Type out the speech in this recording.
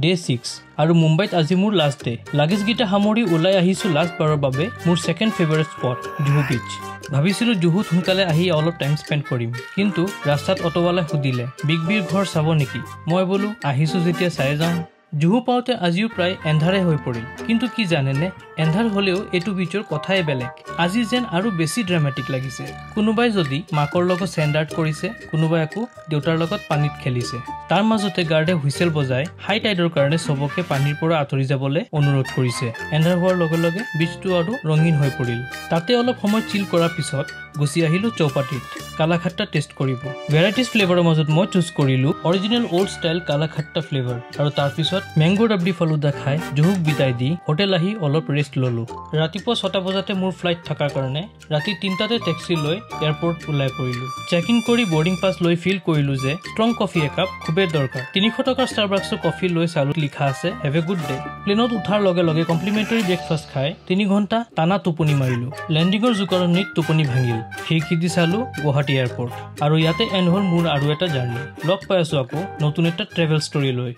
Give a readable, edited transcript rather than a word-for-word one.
day 6 আৰু মুম্বাইত আজি মোৰ লাষ্ট ডে লাগেজ গিটা সামৰি ওলাই আহিছো লাষ্ট বাৰৰ বাবে মোৰ সেকেন্ড ফেভাৰিট স্পট জুহু বিচ ভাবিছিলো জুহুত সোনকালে আহি অলপ টাইম স্পেন্ড কৰিম কিন্তু ৰাস্তাত অটোৱালাই সুধিলে বিগ বিৰ ঘৰ চাব নেকি মই বলো আহিছো যেতিয়া চাই যাম জুহু পাওতে আজিও প্ৰায় এন্ধাৰে হৈ পৰিল কিন্তু কি জানেনে এন্ধাৰ হলেও এটু বিচৰ কথাই বেলেগ আজি যেন আৰু বেছি ড্ৰামাটিক লাগিছে কোনোবাই যদি মাকৰ লগত স্ট্যান্ডাৰ্ড কৰিছে কোনোবাই আকৌ দেউতাৰ লগত পানীত খেলিছে তাৰ মাজতে গাৰ্ডে হুইসেল বজাই হাই টাইডৰ কাৰণে সবকে পানীৰ পৰা আঁতৰি যাবলৈ অনুৰোধ কৰিছে এন্ধাৰ হোৱাৰ লগে লগে বিচটো আৰু ৰঙীন হৈ পৰিল তাতে অলপ সময় চিল কৰাৰ পিছত গুছি আহিলো চৌপাটিত কালাখাট্টা টেষ্ট কৰিব ভেৰাইটিজ ফ্লেভাৰৰ মাজত মই চুজ কৰিলো অৰিজিনেল ওল্ড ষ্টাইল কালাখাট্টা ফ্লেভাৰ আৰু তাৰ পিছত ম্যাঙ্গো ৰাবড়ি ফালুদা খাই জুহুক বিদায় দি হোটেল আহি অলপ ৰেষ্ট ললো ৰাতিপুৱা 6টা বজাতে মোৰ ফ্লাইট থাকাৰ কাৰণে ৰাতি 3টাতে টেক্সি লৈ এয়াৰপোৰ্ট ওলাই পৰিলো চেক ইন কৰি বোৰ্ডিং পাছ লৈ ফিল কৰিলো যে ষ্ট্ৰং কফি একাপ খুবেই দৰকাৰ 300 টকাৰ ষ্টাৰবাকছৰ কফি লৈ চালু লিখা আছে হেভ এ গুড ডে প্লেনত উঠাৰ লগে লগে কমপ্লিমেন্টাৰী ব্ৰেকফাষ্ট খাই 3 ঘণ্টা টানা টোপনি মাৰিলো লেন্ডিঙৰ জুকৰণিত টোপনি ভাঙিল খিৰিকী দি চালো গুৱাহাটী এয়াৰপোৰ্ট আৰু ইয়াতে এণ্ড হল মোৰ আৰু এটা জাৰ্নি লগ পাই আছো আকৌ নতুন এটা ট্ৰেভেল ষ্টৰী লৈ